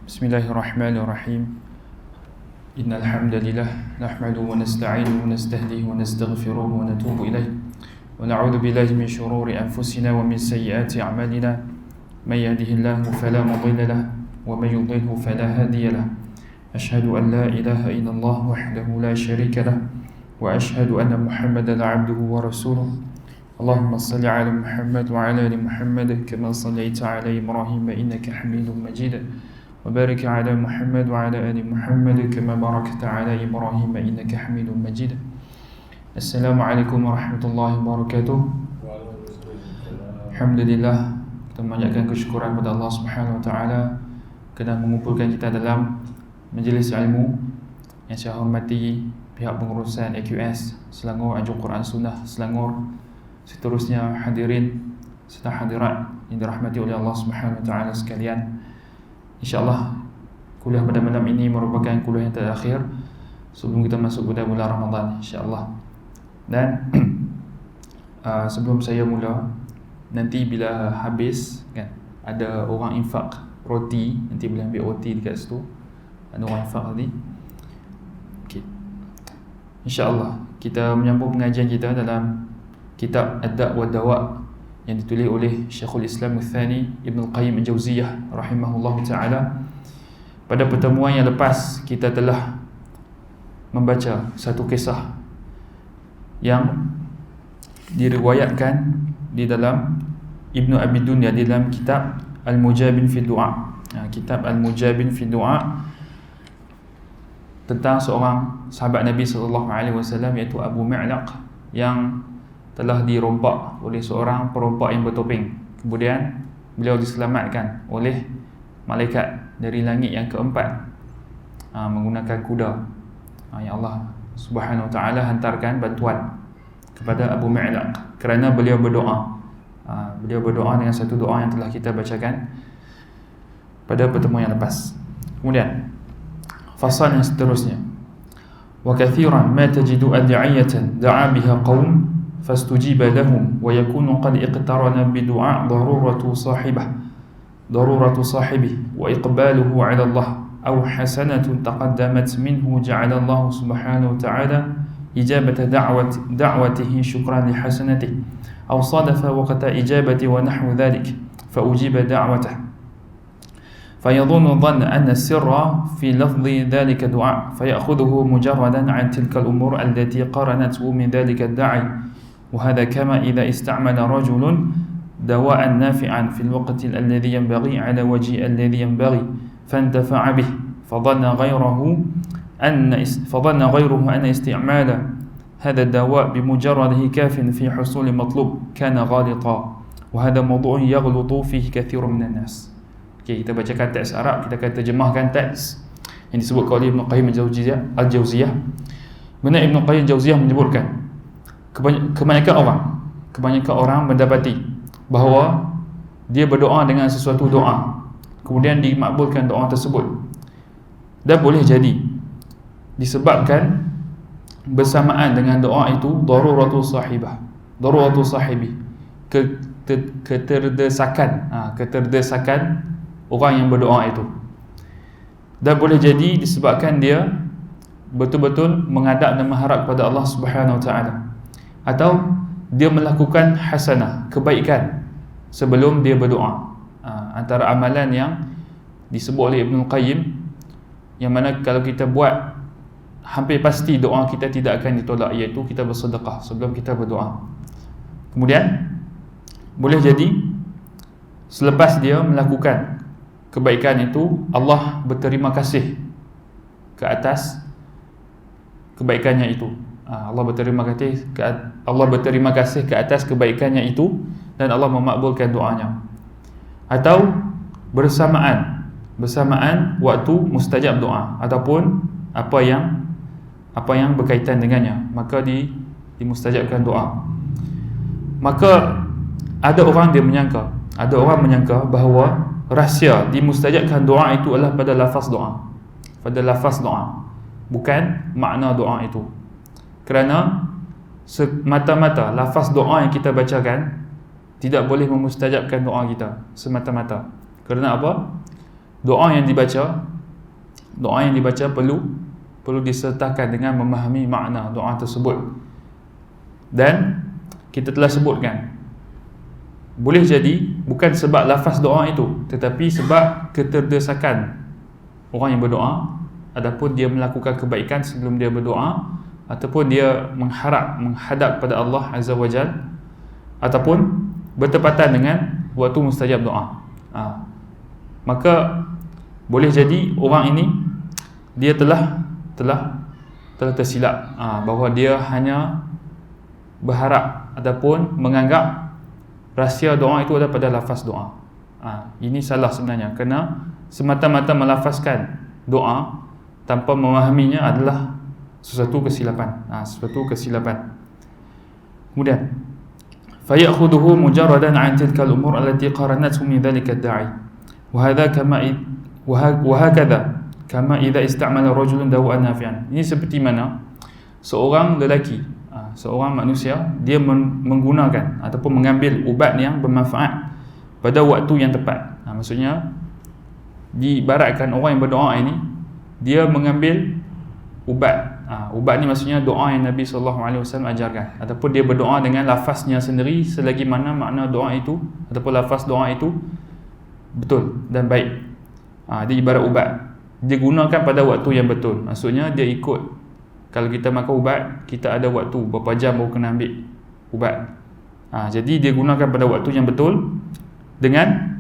Bismillahirrahmanirrahim. Innal hamdalillah nahmaduhu wa nasta'inuhu wa nastahdihi wa nastaghfiruh wa natubu ilayh wa na'udzu billahi min shururi anfusina wa min sayyiati a'malina. May yahdihillahu fala mudilla lahu wa may yudlilhu fala hadiya lahu. Ashhadu an la ilaha illallah wahdahu la sharika lahu wa ashhadu anna Muhammadan 'abduhu wa rasuluh. Allahumma salli 'ala Muhammad wa 'ala ali Muhammad kama sallaita 'ala Ibrahim innaka Hamidum Majid. وبارك على محمد وعلى آل محمد كما باركت على إبراهيم إنك حميد مجيد. السلام عليكم ورحمة الله وبركاته. Alhamdulillah, kita memanjatkan kesyukuran kepada Allah Subhanahu wa taala kerana mengumpulkan kita dalam majlis ilmu yang saya hormati pihak pengurusan AQS Selangor Anjur Quran Sunnah Selangor, seterusnya hadirin serta hadirat yang dirahmati oleh Allah Subhanahu wa taala sekalian. InsyaAllah kuliah pada malam ini merupakan kuliah yang terakhir sebelum kita masuk pada bulan Ramadan, insyaAllah. Dan sebelum saya mula, nanti bila habis kan, ada orang infak roti, nanti boleh ambil roti dekat situ. Ada orang infak tadi. Okay. InsyaAllah kita menyambung pengajian kita dalam kitab Ad-Da' wa Dawa' yang ditulis oleh Syekhul Islam Al-Thani Ibn Al-Qayyim Al-Jawziyah rahimahullah ta'ala. Pada pertemuan yang lepas kita telah membaca satu kisah yang diriwayatkan di dalam Ibn Abi Dunya di dalam kitab Al-Mujabin fi Du'a. Kitab Al-Mujabin fi Du'a tentang seorang sahabat Nabi SAW iaitu Abu Mi'laq yang telah dirompak oleh seorang perompak yang bertopeng. Kemudian beliau diselamatkan oleh malaikat dari langit yang keempat menggunakan kuda. Yang Allah Subhanahu wa taala hantarkan bantuan kepada Abu Mi'laq kerana beliau berdoa. Beliau berdoa dengan satu doa yang telah kita bacakan pada pertemuan yang lepas. Kemudian fasal yang seterusnya, wa kathiran ma tajidu ad'iyatan da'a biha qaum فاستجيب لهم ويكون قد اقترن بدعاء ضرورة صاحبه وإقباله على الله أو حسنة تقدمت منه جعل الله سبحانه وتعالى إجابة دعوته شكرا لحسنته أو صادف وقت إجابة ونحو ذلك فأجيب دعوته فيظن ظن أن السر في لفظ ذلك دعاء فيأخذه مجردا عن تلك الأمور التي قرنته من ذلك الداعي. وهذا كما إذا استعمل رجل دواء نافعا في الوقت الذي ينبغي على وجه الذي ينبغي فانتفع به فظن غيره أن استعمال هذا الدواء بمجرده كاف في حصول مطلوب كان غالطا وهذا موضوع يغلط فيه كثير من الناس. Okay, kita bacakan teks Arab, kita akan terjemahkan teks yang disebut oleh Ibn Qayyim Al-Jawziyah. Benar, Ibn Qayyim Al-Jawziyah menyebutkan kebanyakan orang mendapati bahawa dia berdoa dengan sesuatu doa, kemudian dimakbulkan doa tersebut, dan boleh jadi disebabkan bersamaan dengan doa itu daruratu sahibi, keterdesakan orang yang berdoa itu, dan boleh jadi disebabkan dia betul-betul menghadap dan mengharap kepada Allah Subhanahu wa taala, atau dia melakukan hasanah, kebaikan sebelum dia berdoa. Antara amalan yang disebut oleh Ibn Qayyim, yang mana kalau kita buat, hampir pasti doa kita tidak akan ditolak, iaitu kita bersedekah sebelum kita berdoa. Kemudian boleh jadi selepas dia melakukan kebaikan itu, Allah berterima kasih ke atas kebaikannya itu. Allah berterima kasih ke atas kebaikannya itu, dan Allah memakbulkan doanya. Atau bersamaan waktu mustajab doa, ataupun apa yang berkaitan dengannya, maka dimustajabkan doa. Maka ada orang menyangka bahawa rahsia dimustajabkan doa itu adalah pada lafaz doa, bukan makna doa itu. Kerana semata-mata lafaz doa yang kita bacakan tidak boleh memustajabkan doa kita semata-mata. Kerana apa? doa yang dibaca perlu disertakan dengan memahami makna doa tersebut. Dan kita telah sebutkan, boleh jadi bukan sebab lafaz doa itu, tetapi sebab keterdesakan orang yang berdoa, adapun dia melakukan kebaikan sebelum dia berdoa, ataupun dia menghadap pada Allah Azza wa Jal, ataupun bertepatan dengan waktu mustajab doa. Maka boleh jadi orang ini dia telah tersilap, bahawa dia hanya berharap ataupun menganggap rahsia doa itu ada pada lafaz doa. Ini salah sebenarnya, kerana semata-mata melafazkan doa tanpa memahaminya adalah sesuatu kesilapan. Kemudian fayakhudhuhu mujaradan 'an tilka al-umur allati qaranathu min dhalika ad-da'i wa hadha kama idza istamala rajulun dawa'an nafi'an. Ini seperti mana seorang lelaki, seorang manusia, dia menggunakan ataupun mengambil ubat yang bermanfaat pada waktu yang tepat. Maksudnya diibaratkan orang yang berdoa ini, dia mengambil ubat. Ubat ni maksudnya doa yang Nabi SAW ajarkan, ataupun dia berdoa dengan lafaznya sendiri selagi mana makna doa itu ataupun lafaz doa itu betul dan baik. Dia ibarat ubat, dia gunakan pada waktu yang betul. Maksudnya dia ikut, kalau kita makan ubat, kita ada waktu berapa jam baru kena ambil ubat. Jadi dia gunakan pada waktu yang betul dengan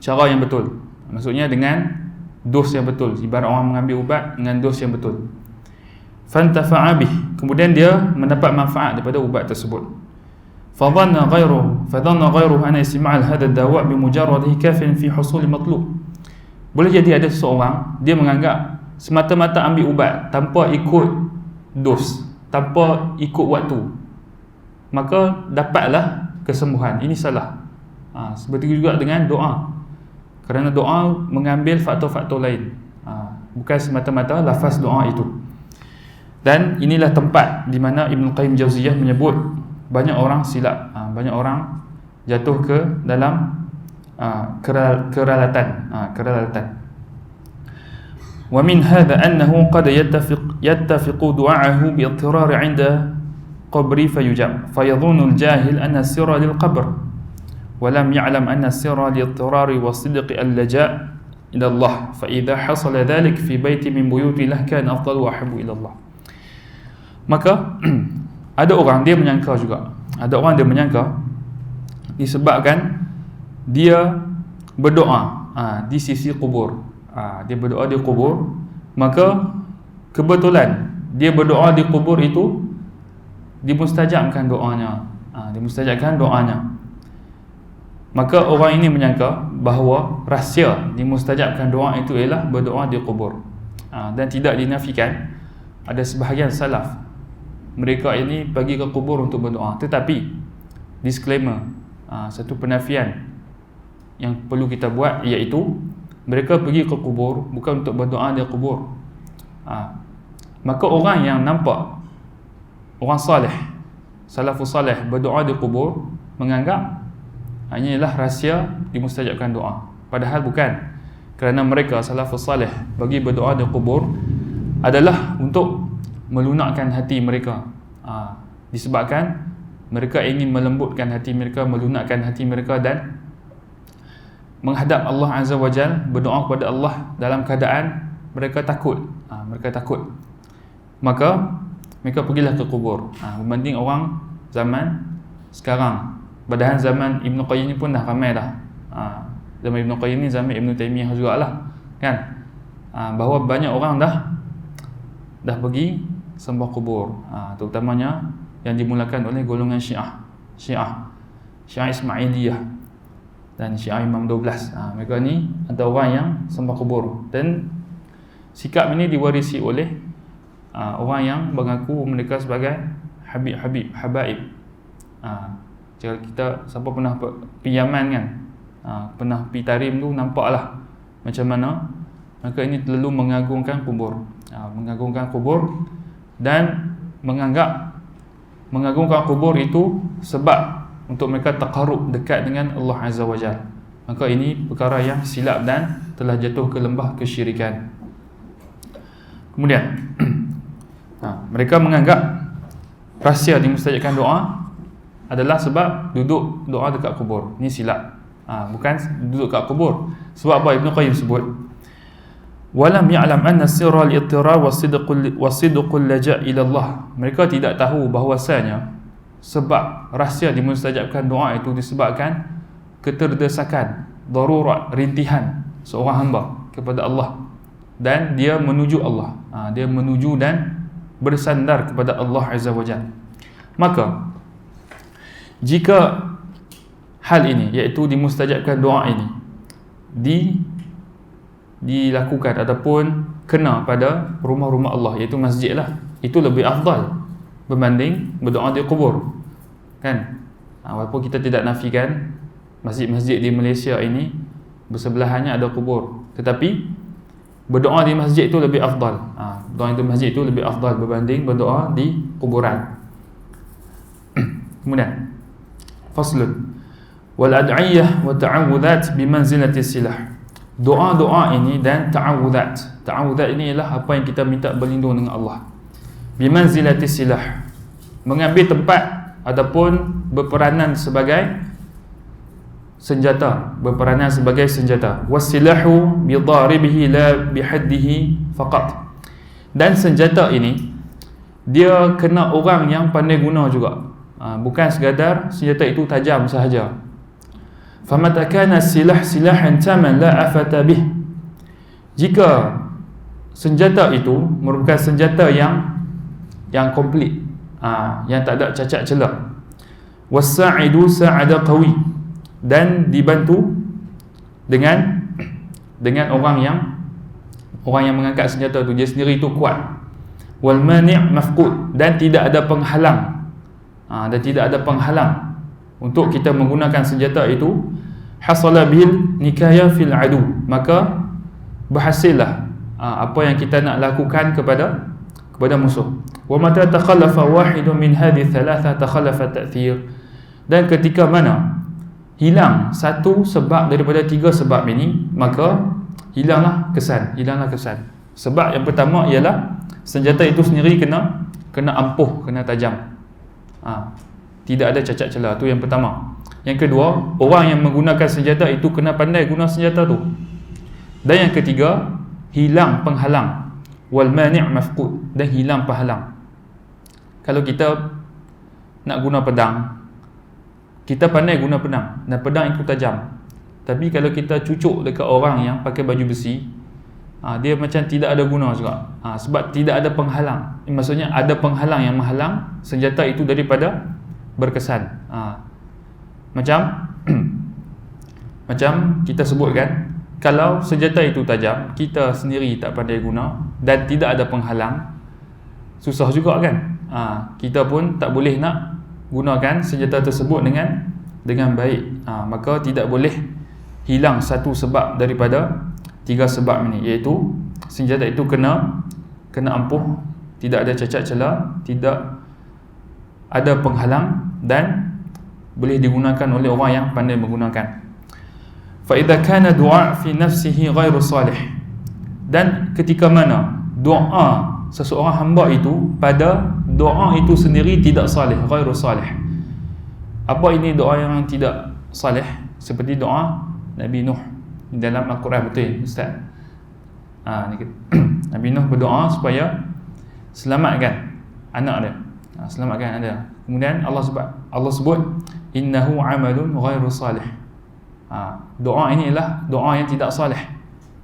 cara yang betul. Maksudnya dengan dos yang betul. Ibarat orang mengambil ubat dengan dos yang betul. Fantafa'a bih, kemudian dia mendapat manfaat daripada ubat tersebut. Fadhanna ghayruhu anna istima'al hadha ad-dawa' bimujarradihi kafin fi husul matlub. Boleh jadi ada seseorang dia menganggap semata-mata ambil ubat tanpa ikut dos, tanpa ikut waktu, maka dapatlah kesembuhan. Ini salah. Seperti juga dengan doa, kerana doa mengambil faktor-faktor lain, bukan semata-mata lafaz doa itu. Dan inilah tempat di mana Ibn Qayyim Jauziyah menyebut banyak orang silap, banyak orang jatuh ke dalam keralatan. Wa min hadha annahu qad yattafiqu du'a'ahu bi idtirar 'inda qabri fayujab fayadhunnu al-jahil anna as-sirra lil-qabr wa lam ya'lam anna as-sirra li-idtirar wa sidq al-laja' ila Allah fa idha hasala dhalik fi baiti min buyutillah kana afdalu wa ahabbu ila Allah. Maka ada orang dia menyangka disebabkan dia berdoa di sisi kubur, dia berdoa di kubur, maka kebetulan dia berdoa di kubur itu dimustajabkan doanya, maka orang ini menyangka bahawa rahsia dimustajabkan doa itu ialah berdoa di kubur. Dan tidak dinafikan, ada sebahagian salaf mereka ini pergi ke kubur untuk berdoa. Tetapi disclaimer, satu penafian yang perlu kita buat, iaitu mereka pergi ke kubur bukan untuk berdoa di kubur. Maka orang yang nampak orang salih, salafus salih berdoa di kubur, menganggap hanya ialah rahsia dimustajabkan doa, padahal bukan. Kerana mereka salafus salih bagi berdoa di kubur adalah untuk melunakkan hati mereka, disebabkan mereka ingin melembutkan hati mereka, melunakkan hati mereka, dan menghadap Allah Azza wa Jal, berdoa kepada Allah dalam keadaan mereka takut. Maka mereka pergilah ke kubur. Berbanding orang zaman sekarang, padahal zaman Ibn Qayyim ni pun dah ramai dah. Zaman Ibn Qayyim ni zaman Ibn Taymiyah jugalah, kan? Bahawa banyak orang dah pergi sembah kubur, terutamanya yang dimulakan oleh golongan Syiah Ismailiyah dan Syiah Imam 12. Mereka ni antara orang yang sembah kubur, dan sikap ini diwarisi oleh orang yang mengaku mereka sebagai habaib. Jika kita siapa pernah pergi Yaman kan, pernah pergi Tarim tu, nampaklah macam mana mereka ini terlalu mengagungkan kubur, dan mengagungkan kubur itu sebab untuk mereka taqarrub, dekat dengan Allah Azza wa Jalla. maka ini perkara yang silap dan telah jatuh ke lembah kesyirikan. Kemudian mereka menganggap rahsia dimustajabkan doa adalah sebab duduk doa dekat kubur. Ini silap. Bukan duduk kat kubur. Sebab apa Ibn Qayyim sebut? Walam ya'lam anna sirra al-ittira wa sidqul laja' ila Allah. Mereka tidak tahu bahawasanya sebab rahsia dimustajabkan doa itu disebabkan keterdesakan, darurat, rintihan seorang hamba kepada Allah, dan dia menuju Allah. Dia menuju dan bersandar kepada Allah Azza wa Jalla. Maka jika hal ini, iaitu dimustajabkan doa ini, dilakukan ataupun kena pada rumah-rumah Allah, iaitu masjid lah, itu lebih afdal berbanding berdoa di kubur, kan? Walaupun kita tidak nafikan masjid-masjid di Malaysia ini bersebelahannya ada kubur, tetapi berdoa di masjid itu lebih afdal. Berdoa di masjid itu lebih afdal berbanding berdoa di kuburan. Kemudian faslun wal ad'iyah wa ta'awudzat bimanzilati silah. Doa-doa ini dan ta'awudzat. Ta'awudzat ini ialah apa yang kita minta berlindung dengan Allah. Bimanzilati silah, mengambil tempat ataupun berperanan sebagai senjata, berperanan sebagai senjata. Wasilahu bidaribihi la bihaddihi faqat. Dan senjata ini dia kena orang yang pandai guna juga. Bukan sekadar senjata itu tajam sahaja. Famata kana silah silahan taman la afata bih. Jika senjata itu merupakan senjata yang komplit, yang tak ada cacat celah. Wasa'idu sa'ada qawi, dan dibantu dengan orang yang mengangkat senjata itu, dia sendiri itu kuat. Wal mani' mafqud, dan tidak ada penghalang untuk kita menggunakan senjata itu. Hasala bil nikaya fil adu, maka berhasillah apa yang kita nak lakukan kepada musuh. Wa mata takhallafa wahidun min hadhihi thalatha takhallafa ta'thir, dan ketika mana hilang satu sebab daripada tiga sebab ini, maka hilanglah kesan. Sebab yang pertama ialah senjata itu sendiri kena ampuh, kena tajam, tidak ada cacat celah. Itu yang pertama. Yang kedua, orang yang menggunakan senjata itu kena pandai guna senjata tu. Dan yang ketiga, hilang penghalang. Wal mani' mafqud, dan hilang penghalang. Kalau kita nak guna pedang, kita pandai guna pedang, dan pedang itu tajam. Tapi kalau kita cucuk dekat orang yang pakai baju besi, dia macam tidak ada guna juga. Sebab tidak ada penghalang. Maksudnya ada penghalang yang menghalang senjata itu daripada berkesan. Macam kita sebutkan, kalau senjata itu tajam, kita sendiri tak pandai guna dan tidak ada penghalang, susah juga kan? Kita pun tak boleh nak gunakan senjata tersebut dengan baik. Maka tidak boleh hilang satu sebab daripada tiga sebab ini, iaitu senjata itu kena ampuh, tidak ada cacat celah, tidak ada penghalang, dan boleh digunakan oleh orang yang pandai menggunakan. Fa idza kana du'a fi nafsihi ghairu salih, dan ketika mana doa seseorang hamba itu pada doa itu sendiri tidak salih, ghairu salih. Apa ini doa yang tidak salih? Seperti doa Nabi Nuh dalam Al-Quran, betul Ustaz? Nabi Nuh berdoa supaya selamatkan anak dia, selamatkan anak dia. Kemudian Allah sebut innahu amalun ghairu salih. Doa ini ialah doa yang tidak salih,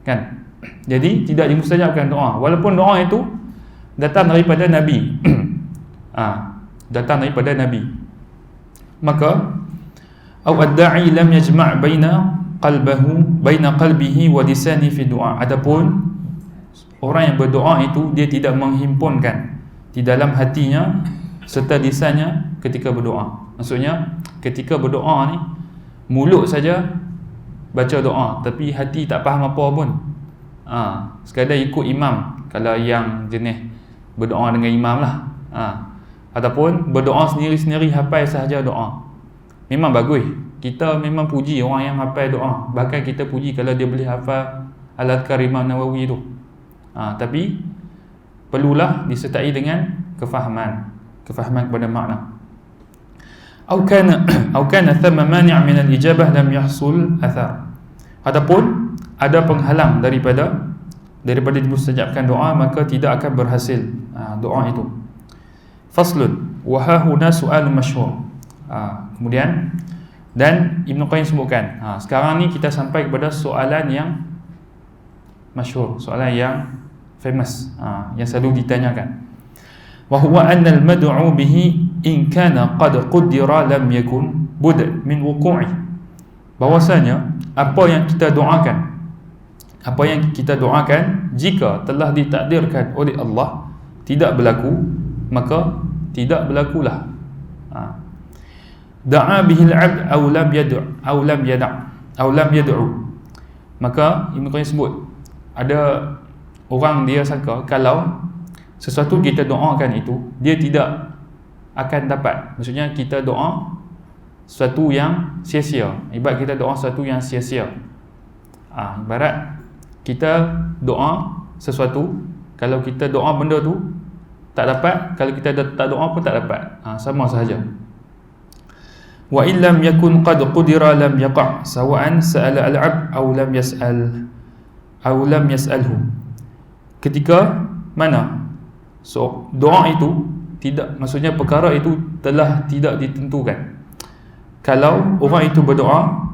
kan? Jadi tidak dimustajabkan doa, walaupun doa itu datang daripada Nabi. Datang daripada Nabi. Maka au ad-da'i lam yajma' baina qalbihi wa lisani fi du'a. Adapun orang yang berdoa itu dia tidak menghimpunkan di dalam hatinya serta lisannya ketika berdoa. Maksudnya ketika berdoa ni mulut saja baca doa, tapi hati tak faham apa pun. Sekadar ikut imam, kalau yang jenis berdoa dengan imam lah. Ataupun berdoa sendiri-sendiri hafal sahaja doa, memang bagus. Kita memang puji orang yang hafal doa. Bahkan kita puji kalau dia boleh hafal Al-Adhkar Imam Nawawi tu. Tapi perlulah disertai dengan kefahaman kepada makna. Au kana thamma mani' min al-ijabah lam yahsul athar. Adapun ada penghalang daripada dimustajabkan doa, maka tidak akan berhasil doa itu. Faslun wa ha huna su'alun masyhur. Kemudian dan Ibn Qayyim sebutkan, sekarang ni kita sampai kepada soalan yang masyhur, soalan yang famous, yang selalu ditanyakan. Wa huwa anna al-mad'u bihi in kana qad qaddara lam yakun bud min wuqu'i. Bahwasanya apa yang kita doakan jika telah ditakdirkan oleh Allah tidak berlaku, maka tidak berlakulah. Da'a bihi al-'abd aw lam yad'u. Maka Ibn Qayyim sebut, ada orang dia sangka kalau sesuatu kita doakan itu dia tidak akan dapat. Maksudnya kita doa sesuatu yang sia-sia. Ibarat kita doa sesuatu yang sia-sia. Ibarat kita doa sesuatu, kalau kita doa benda tu tak dapat, kalau kita tak doa pun tak dapat. Sama sahaja. Wa illam yakun qad qudira lam yaqa' sawa'an sa'ala al-'abd aw lam yas'alhu. Ketika mana doa itu tidak, maksudnya perkara itu telah tidak ditentukan. Kalau orang itu berdoa,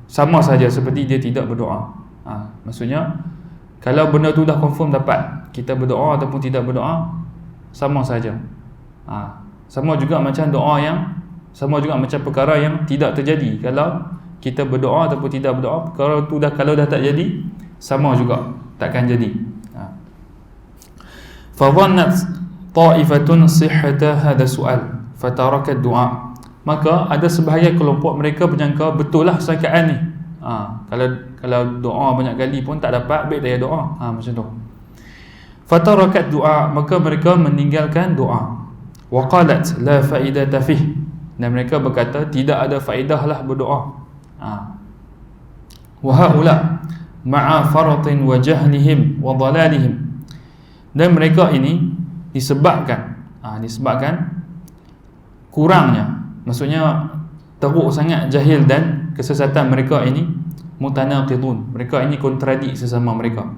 sama saja seperti dia tidak berdoa. Maksudnya kalau benda tu dah confirm dapat, kita berdoa ataupun tidak berdoa sama saja. Sama juga macam perkara yang tidak terjadi. Kalau kita berdoa ataupun tidak berdoa, perkara tu kalau dah tak jadi, sama juga takkan jadi. Fadhannat ta'ifatun sihhata hadha su'al fatarakat du'a. Maka ada sebahagian kelompok mereka menyangka betul lah sangkaan ni. Kalau doa banyak kali pun tak dapat, baik dia doa. Macam tu. Fatarakat du'a, maka mereka meninggalkan doa. Wa qalat la faidata fih, dan mereka berkata tidak ada faedah lah berdoa. Wa haula ma'a faratin wa jahlihim wa dhalalihim. Dan mereka ini disebabkan kurangnya, maksudnya teruk sangat jahil dan kesesatan mereka ini, mutanaqidun, mereka ini kontradik sesama mereka.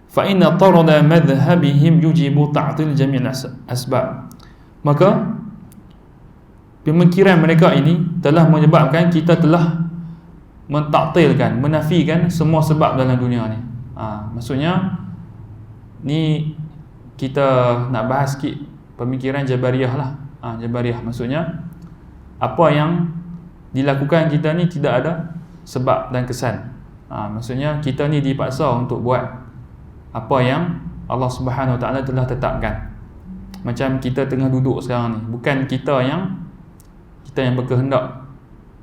Fa inna tarada madhhabihim yujibu ta'til jami' asbab. Maka pemikiran mereka ini telah menyebabkan kita telah mentaktilkan, menafikan semua sebab dalam dunia ni. Maksudnya ni kita nak bahas sikit pemikiran Jabariyah lah. Jabariyah maksudnya apa yang dilakukan kita ni tidak ada sebab dan kesan. Maksudnya kita ni dipaksa untuk buat apa yang Allah Subhanahu Wa Taala telah tetapkan. Macam kita tengah duduk sekarang ni, bukan kita yang berkehendak,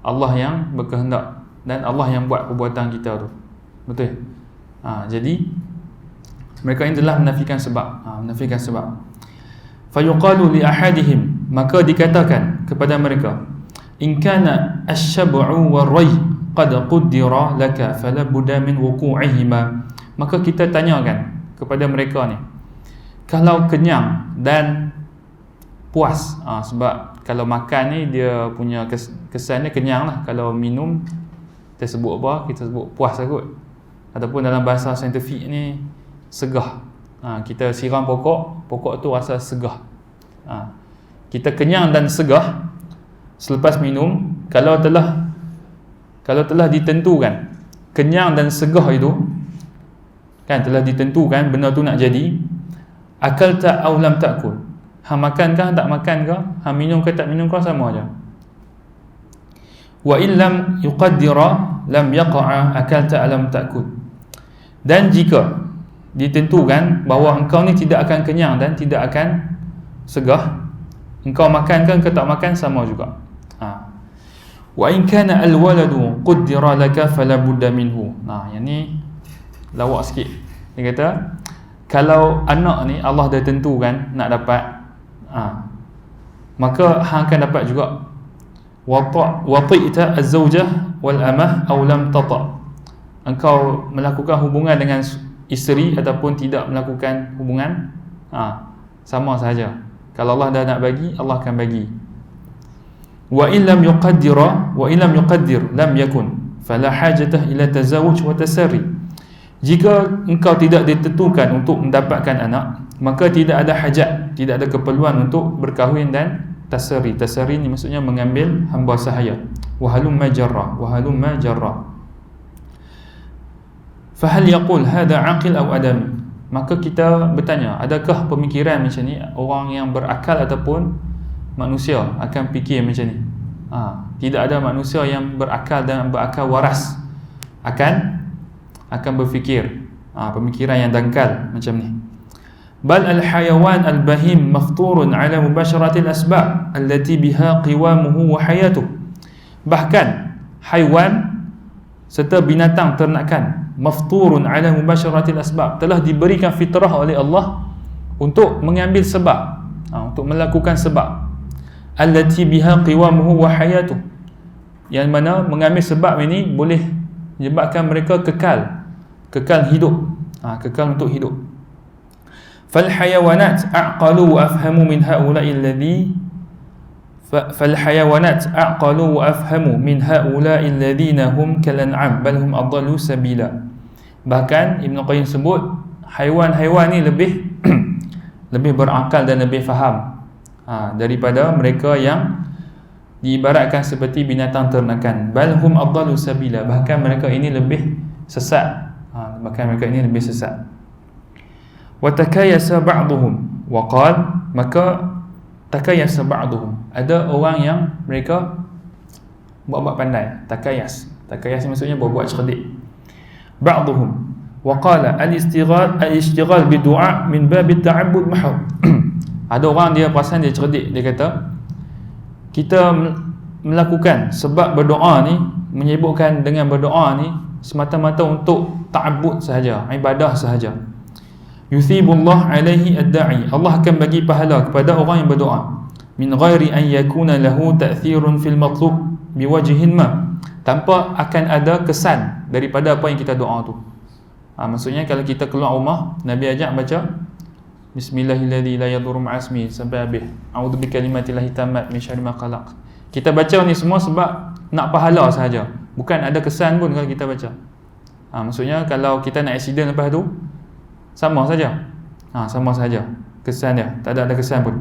Allah yang berkehendak, dan Allah yang buat perbuatan kita tu. Betul? Jadi mereka ini telah menafikan sebab. Fayuqalu li ahadihim, maka dikatakan kepada mereka, in kana asy-syab'u war-ray qad quddira laka fala budda min wuqu'ihima. Maka kita tanyakan kepada mereka ni, kalau kenyang dan puas, sebab kalau makan ni dia punya kesannya kenyang lah. Kalau minum kita sebut apa? Kita sebut puas lah kot. Ataupun dalam bahasa saintifik ni segah. Kita siram pokok tu rasa segah. Kita kenyang dan segah selepas minum. Kalau telah ditentukan kenyang dan segah itu, kan telah ditentukan benda tu nak jadi, akal tak aw lam takul, makan kah tak makan kah, minum kah tak minum kah, sama aja. Wa illam yuqaddira lam yaqa'a akal tak lam takul. Dan jika ditentukan bahawa engkau ni tidak akan kenyang dan tidak akan segah, engkau makan kan ke tak makan sama juga. Wa in kana al-waladu qaddara laka fala budda minhu. Yang ni lawak sikit. Dia kata kalau anak ni Allah dah tentukan nak dapat, maka hang akan dapat juga. wati'ta az-zawjah wal amah aw lam tata', engkau melakukan hubungan dengan isteri ataupun tidak melakukan hubungan, sama saja. Kalau Allah dah nak bagi, Allah akan bagi. Wa in lam yuqaddir lam yakun fala hajatah ila tazawuj wa tasarri. Jika engkau tidak ditentukan untuk mendapatkan anak, maka tidak ada hajat, tidak ada keperluan untuk berkahwin dan tasarri. Tasarri ni maksudnya mengambil hamba sahaya. Wa halumma jarra. Fahal yaqul hadha aqil aw adami. Maka kita bertanya, adakah pemikiran macam ni orang yang berakal ataupun manusia akan fikir macam ni? Tidak ada manusia yang berakal dan berakal waras akan berfikir pemikiran yang dangkal macam ni. Bal al-hayawan al-bahim mafturun ala mubasharatil asbab allati biha qiwamuhu wa hayatuh. Bahkan haiwan serta binatang ternakan mafturun ala mubasharatil asbab, telah diberikan fitrah oleh Allah untuk mengambil sebab, untuk melakukan sebab. Allati biha qiwamuhu wa hayatuh, yang mana mengambil sebab ini boleh menyebabkan mereka kekal hidup, kekal untuk hidup. Fal hayawanat aqalu wa afhamu min haula'i alladhina hum kal an'am bal hum adallu sabila. Bahkan Ibn Qayyim sebut haiwan-haiwan ni lebih berakal dan lebih faham daripada mereka yang diibaratkan seperti binatang ternakan. Bal hum adallu sabila, bahkan mereka ini lebih sesat. Wa takayasa ba'dhum wa qala, maka takayasa ba'dhum, ada orang yang mereka buat pandai. Takayas maksudnya buat cerdik. Ba'dhum wa qala al-ishtighal bi-du'a min bab at-ta'abbud mahd. Ada orang dia perasan dia cerdik, dia kata kita melakukan sebab berdoa ni, menyibukkan dengan berdoa ni semata-mata untuk ta'abbud sahaja, ibadah sahaja. Yuthibullah alaihi ad-da'i, Allah akan bagi pahala kepada orang yang berdoa, min ghairi an yakuna lahu ta'thirun fil matlub biwajhin ma, tanpa akan ada kesan daripada apa yang kita doa tu. Maksudnya kalau kita keluar rumah, Nabi ajak baca Bismillahilladzi la yadurru ma'asmi sampai habis, a'udzu bikalimatillahi tammat min syarri ma khalaq. Kita baca ni semua sebab nak pahala sahaja, bukan ada kesan pun kalau kita baca. Maksudnya kalau kita nak accident lepas tu sama saja. Sama saja kesan dia, tak ada kesan pun.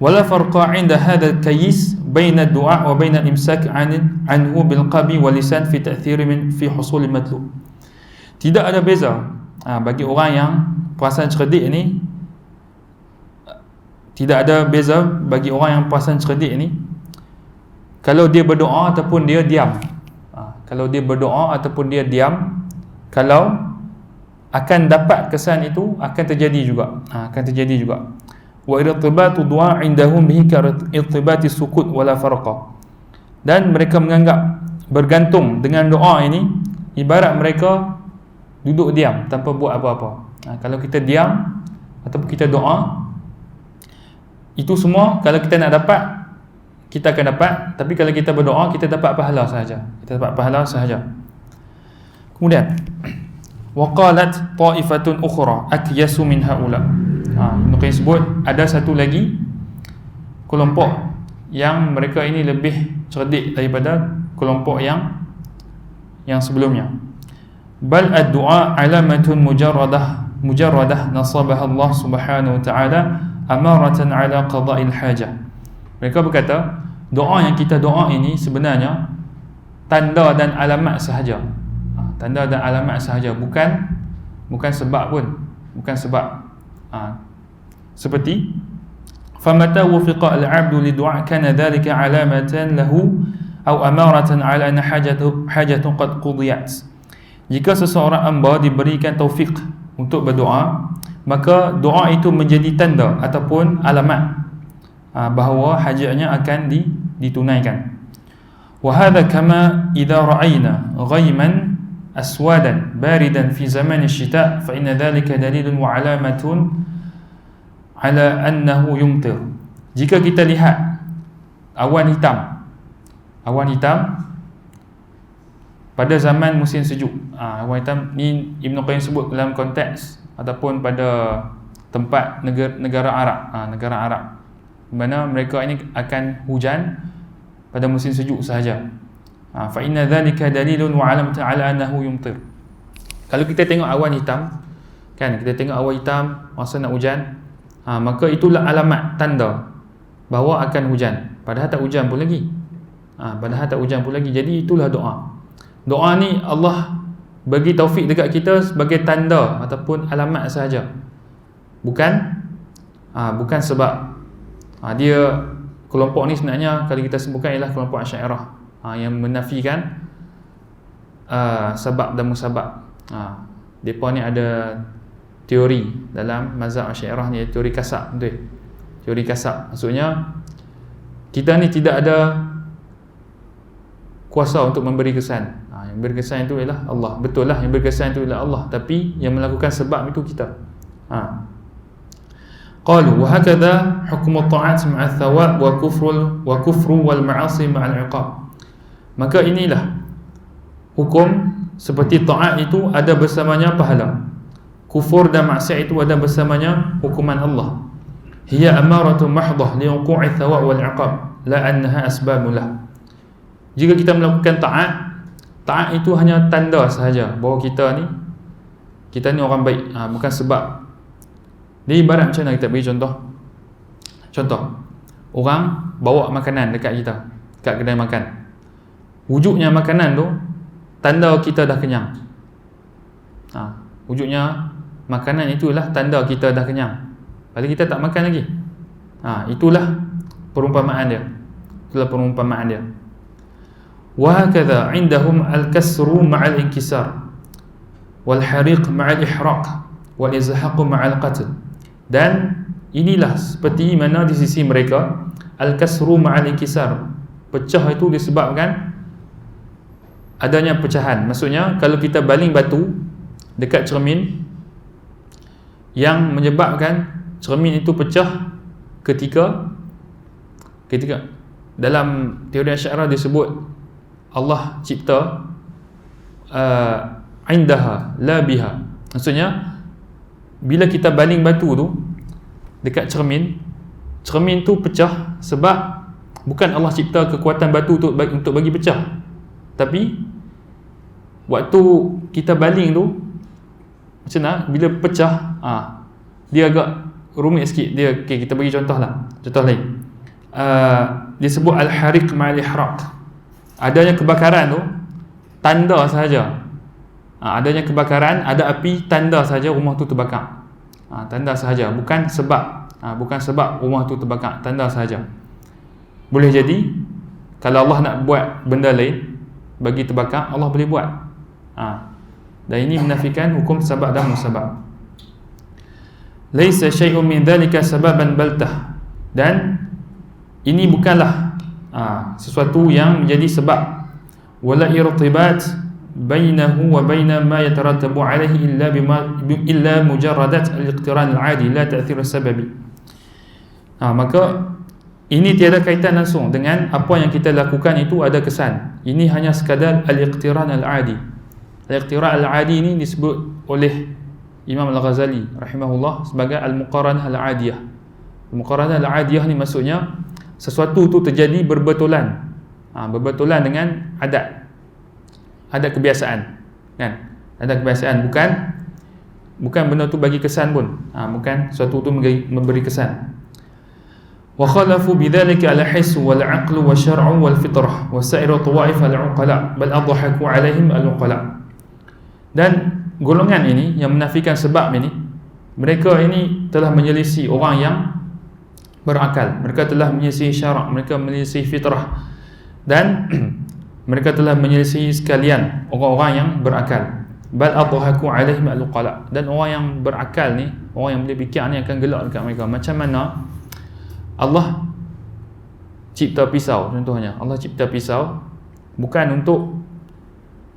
Wala farqa 'inda hadha al-kayyis baina ad-du'a wa baina al-imsak 'anhu bil qalbi wal lisan fi ta'thir min fi husul al-matlub. Tidak ada beza bagi orang yang perasan cerdik ni, tidak ada beza bagi orang yang perasan cerdik ni kalau dia berdoa ataupun dia diam. Kalau dia berdoa ataupun dia diam, kalau akan dapat kesan itu akan terjadi juga. Wa irtibatu du'a indahum bihi ka irtibati sukut wala farqa. Dan mereka menganggap bergantung dengan doa ini ibarat mereka duduk diam tanpa buat apa-apa. Kalau kita diam ataupun kita doa, itu semua kalau kita nak dapat, kita akan dapat. Tapi kalau kita berdoa, kita dapat pahala sahaja. Kemudian waqalat ta'ifatun ukhra akyasu min haula. Ibn Qayyim sebut ada satu lagi kelompok yang mereka ini lebih cerdik daripada kelompok yang sebelumnya. Bal ad-du'a alamatun mujarradah nasabaha Allah Subhanahu wa ta'ala amaratan ala qada'il hajah. Mereka berkata doa yang kita doa ini sebenarnya tanda dan alamat sahaja. Bukan sebab pun, seperti famata wufiqa al-'abdu li-du'a kana dhalika 'alamatan lahu aw amaratan 'ala anna hajatun qad qudiyat. Jika seseorang hamba diberikan taufik untuk berdoa, maka doa itu menjadi tanda ataupun alamat bahawa hajatnya akan ditunaikan. Wa hadha kama idza ra'ayna ghayman aswadan baridan fi zaman ash-shita' fa inna dhalika dalilun wa 'alamatun 'ala annahu yumtir. Jika kita lihat awan hitam awan hitam pada zaman musim sejuk. Awan hitam ni Ibn Qayyim sebut dalam konteks ataupun pada tempat negara Arab, negara Arab, mana mereka ini akan hujan pada musim sejuk sahaja. Fa inna dhalika dalilun wa alamatan ala annahu yumtir. Kalau kita tengok awan hitam, kan, kita tengok awan hitam masa nak hujan, maka itulah alamat tanda bahawa akan hujan. Padahal tak hujan pun lagi. Jadi itulah doa. Doa ni Allah bagi taufik dekat kita sebagai tanda ataupun alamat sahaja. Bukan sebab dia kelompok ni sebenarnya kalau kita sebutkan ialah kelompok Asy'ariyah yang menafikan sebab dan musabab. Depa ni ada teori dalam mazhab Asy'ariyah ni, teori kasab, betul. Teori kasab maksudnya kita ni tidak ada kuasa untuk memberi kesan. Yang beri kesan itu ialah Allah. Betul lah, yang beri kesan itu ialah Allah, tapi yang melakukan sebab itu kita. Qalu wa hakadha hukmu at-ta'at ma'a ath-thawab wa kufru wal ma'asi ma'a al-'iqab. Maka inilah hukum seperti taat itu ada bersamanya pahala, kufur dan maksiat itu ada bersamanya hukuman Allah. Hiya amaratun mahdhah liwuqu'i ath-thawab wal 'iqab la annaha asbabun lah. Jika kita melakukan taat itu hanya tanda sahaja bahawa kita ni orang baik, bukan sebab. Dia ibarat macam mana, kita bagi contoh orang bawa makanan dekat kita, dekat kedai makan. Wujudnya makanan tu tanda kita dah kenyang. Wujudnya makanan itulah tanda kita dah kenyang, padahal kita tak makan lagi. Itulah perumpamaan dia. Wa hakadha indahum al-kasru ma'al inkisar wal hariq ma'al ihraq wal izhaq ma'al qatl. Dan inilah seperti mana di sisi mereka al-kasru ma'al inkisar, pecah itu disebabkan adanya pecahan. Maksudnya kalau kita baling batu dekat cermin, yang menyebabkan cermin itu pecah ketika dalam teori Asy'ariyah disebut Allah cipta indaha la biha. Maksudnya bila kita baling batu tu dekat cermin tu pecah sebab bukan Allah cipta kekuatan batu untuk bagi pecah, tapi waktu kita baling tu macam mana bila pecah, dia agak rumit sikit. Kita bagi contoh lain. Dia sebut al-hariq ma'al ihraq. Adanya kebakaran tu tanda sahaja. Adanya kebakaran, ada api, tanda sahaja rumah tu terbakar. Tanda sahaja, bukan sebab rumah tu terbakar, tanda sahaja. Boleh jadi kalau Allah nak buat benda lain bagi terbakar, Allah boleh buat. Dan ini menafikan hukum sebab dan musabab. Laisa syai'un min dhalika sababan baltah. Dan ini bukanlah sesuatu yang menjadi sebab. Wala irtibat bainahu wa baina ma yatarattabu alaihi illa mujarradat al-iqtiran al-'adi la ta'thir as-sababi. Maka ini tiada kaitan langsung dengan apa yang kita lakukan itu ada kesan. Ini hanya sekadar al-iqtiran al-'adi. Al-iqtiran al-'adi ini disebut oleh Imam Al-Ghazali rahimahullah sebagai al-muqaranah al-'adiyah. Al-muqaranah al-'adiyah ni maksudnya sesuatu tu terjadi berbetulan, berbetulan dengan adat kebiasaan, kan? Adat kebiasaan, bukan benda tu bagi kesan pun, bukan sesuatu tu memberi kesan. Wa khalafu bidzalika al-hiss wal 'aql wa syar'u wal fitrah wa sa'iru tawaif al-'uqala bal adhahaku 'alaihim al-'uqala. Dan golongan ini yang menafikan sebab ini, mereka ini telah menyelisih orang yang berakal, mereka telah menyelisih syarak, mereka menyelisih fitrah, dan mereka telah menyelisih sekalian orang-orang yang berakal. Bal adhahaku 'alaihim al-uqala. Dan orang yang berakal ni, orang yang boleh fikir ni akan gelak dekat mereka. Macam mana Allah cipta pisau contohnya. Allah cipta pisau bukan untuk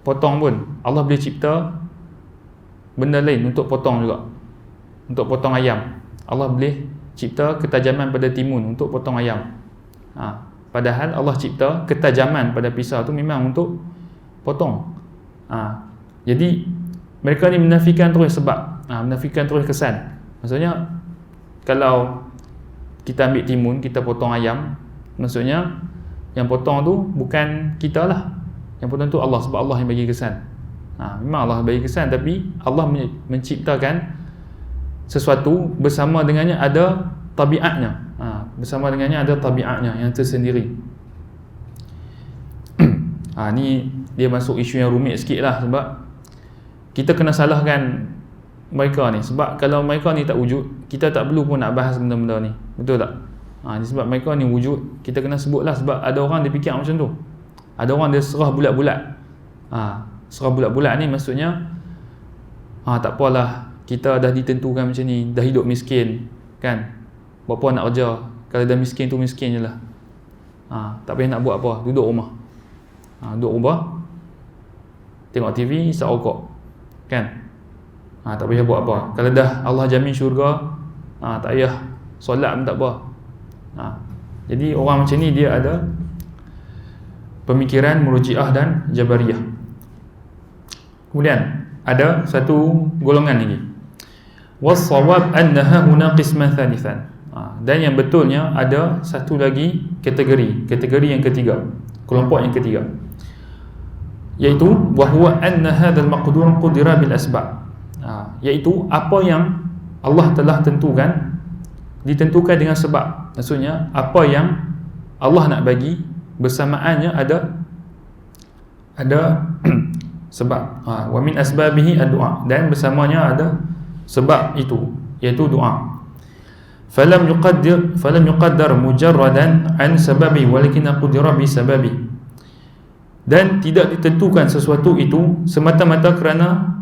potong pun. Allah boleh cipta benda lain untuk potong juga, untuk potong ayam. Allah boleh cipta ketajaman pada timun untuk potong ayam. Padahal Allah cipta ketajaman pada pisau tu memang untuk potong. Jadi mereka ni menafikan terus sebab, menafikan terus kesan. Maksudnya kalau kita ambil timun, kita potong ayam, maksudnya yang potong tu bukan kita lah, yang potong tu Allah, sebab Allah yang bagi kesan. Memang Allah bagi kesan, tapi Allah menciptakan sesuatu bersama dengannya ada tabiatnya. Bersama dengannya ada tabiatnya yang tersendiri. Ni dia masuk isu yang rumit sikit lah, sebab kita kena salahkan mereka ni. Sebab kalau mereka ni tak wujud, kita tak perlu pun nak bahas benda-benda ni. Betul tak? Sebab mereka ni wujud, kita kena sebut lah. Sebab ada orang dia fikir macam tu. Ada orang dia serah bulat-bulat. Serah bulat-bulat ni maksudnya tak apalah, kita dah ditentukan macam ni, dah hidup miskin kan, buat apa nak kerja? Kalau dah miskin tu miskin je lah. Tak payah nak buat apa, duduk rumah. Duduk rumah, tengok TV, isap rokok kan. Tak payah buat apa. Kalau dah Allah jamin syurga, tak payah solat pun tak apa. Jadi orang macam ni dia ada pemikiran Murji'ah dan Jabariyah. Kemudian ada satu golongan lagi, was-shawab annaha huna qisman thalithan. Dan yang betulnya ada satu lagi kategori yang ketiga, kelompok yang ketiga, iaitu wa huwa anna hadzal maqdur qudira bil asbab. Iaitu apa yang Allah telah tentukan, ditentukan dengan sebab. Maksudnya apa yang Allah nak bagi bersamaannya ada sebab. Wa min asbabihi ad-du'a, dan bersamanya ada sebab itu, iaitu doa. Falam yuqaddar mujarradan an sababi walakin qudira bi sababi. Dan tidak ditentukan sesuatu itu semata-mata kerana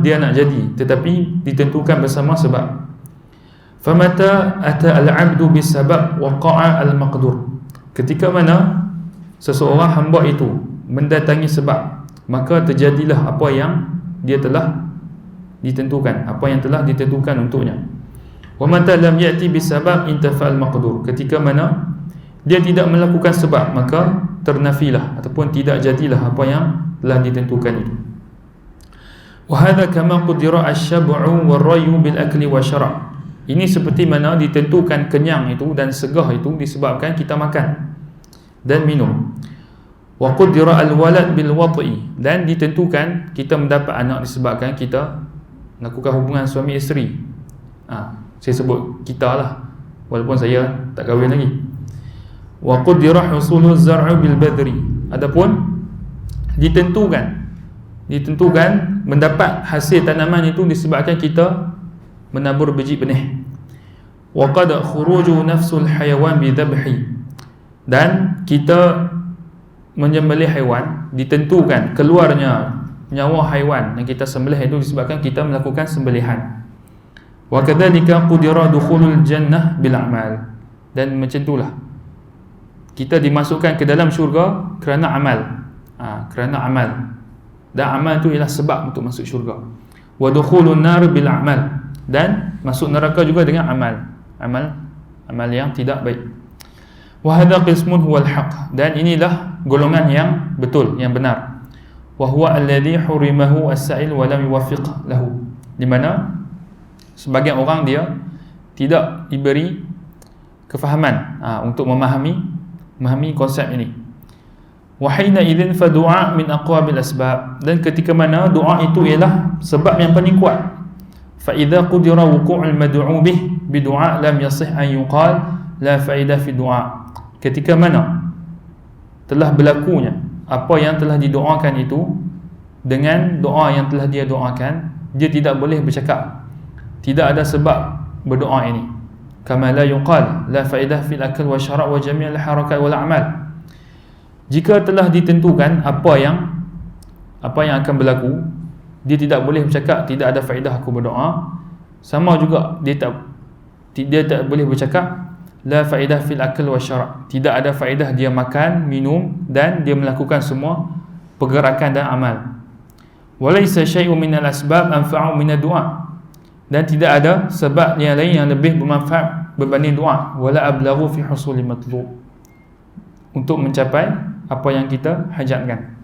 dia nak jadi, tetapi ditentukan bersama sebab. Famata ata al-'abdu bis-sabab waqa'a al-maqdur. Ketika mana seseorang hamba itu mendatangi sebab, maka terjadilah apa yang dia telah ditentukan, apa yang telah ditentukan untuknya. Wa mata lam ya'ti bis-sabab intafa al-maqdur. Ketika mana dia tidak melakukan sebab, maka ternafilah ataupun tidak jadilah apa yang telah ditentukan itu. Wa hadha kama qudira asy-syab'u war-rayu bil-akli wa syara'. Ini seperti mana ditentukan kenyang itu dan segah itu disebabkan kita makan dan minum. Wa qudira al-walad bil-wad'i, dan ditentukan kita mendapat anak disebabkan kita melakukan hubungan suami isteri. Saya sebut kita lah, walaupun saya tak kahwin lagi. Wa qudira husulu az-zar'u bil-badri. Adapun ditentukan mendapat hasil tanaman itu disebabkan kita menabur biji benih. Wa qad khuruju nafsul hayawan bi dhabhi, dan kita menyembelih haiwan, ditentukan keluarnya nyawa haiwan yang kita sembelih itu disebabkan kita melakukan sembelihan. Wa kadzalika qudira dukhulul jannah bil a'mal, dan macam itulah kita dimasukkan ke dalam syurga kerana amal. Kerana amal, dan amal itu ialah sebab untuk masuk syurga. Wa dukhulun nar bil a'mal, dan masuk neraka juga dengan amal yang tidak baik. Wa hadha qismun huwal haqq, dan inilah golongan yang betul, yang benar. Wa huwa alladhi hurimahu as-sa'il wa lam yuwaffiq lahu, di mana sebagian orang dia tidak diberi kefahaman untuk memahami konsep ini. Wa hina idzin fa du'a min aqwabil asbab, dan ketika mana doa itu ialah sebab yang paling kuat. Fa idza qudira wuqu'ul mad'u bih bi du'a lam yasih an yuqal la fa'idah fi du'a. Ketika mana telah berlakunya apa yang telah didoakan itu dengan doa yang telah dia doakan, dia tidak boleh bercakap tidak ada sebab berdoa ini. Kama la yuqal la fa'idah fil akl wa syara' wa jami' al harakat wal a'mal. Jika telah ditentukan apa yang akan berlaku, dia tidak boleh bercakap tidak ada faedah aku berdoa. Sama juga dia tak boleh bercakap la faedah fil akl wa syara', tidak ada faedah dia makan, minum dan dia melakukan semua pergerakan dan amal. Walaysa syai'un minal asbab anfa'u minad du'a, dan tidak ada sebab yang lain yang lebih bermanfaat berbanding doa, wala ablaghu fi husuli matlub, untuk mencapai apa yang kita hajatkan.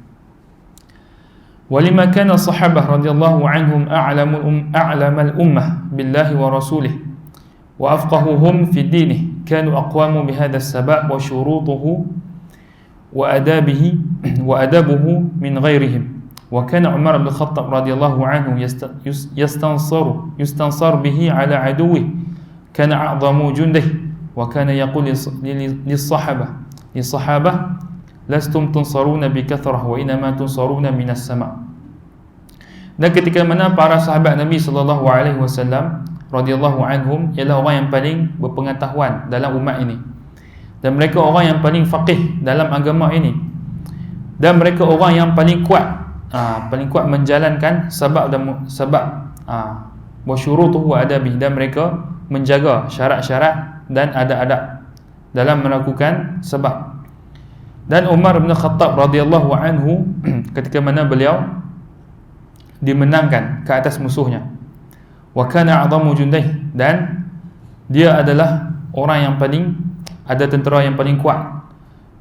Walima kana sahabah radhiyallahu anhum a'lamal ummah billahi wa rasulih wa afqahuhum fi dinih, kanu aqwamu bihadha as-sabab wa syurutuhu wa adabuhu min ghairihim. Wa kana Umar bin Khattab radhiyallahu anhu yastansar bihi ala aduwwi, kana a'zamu jundih, wa kana yaqul lis-sahabah lastum tunsaruna bi kathrah wa inma tunsaruna minas sama'. Dan ketika mana para sahabat Nabi sallallahu alaihi wasallam radhiyallahu anhum ialah orang yang paling berpengetahuan dalam umat ini, dan mereka orang yang paling faqih dalam agama ini, dan mereka orang yang paling kuat menjalankan sebab wa syurutuhu wa adabih, dan mereka menjaga syarat-syarat dan adab-adab dalam melakukan sebab. Dan Umar bin Khattab radhiyallahu anhu ketika mana beliau dimenangkan ke atas musuhnya, wa kana a'zamu jundih, dan dia adalah orang yang paling, ada tentera yang paling kuat.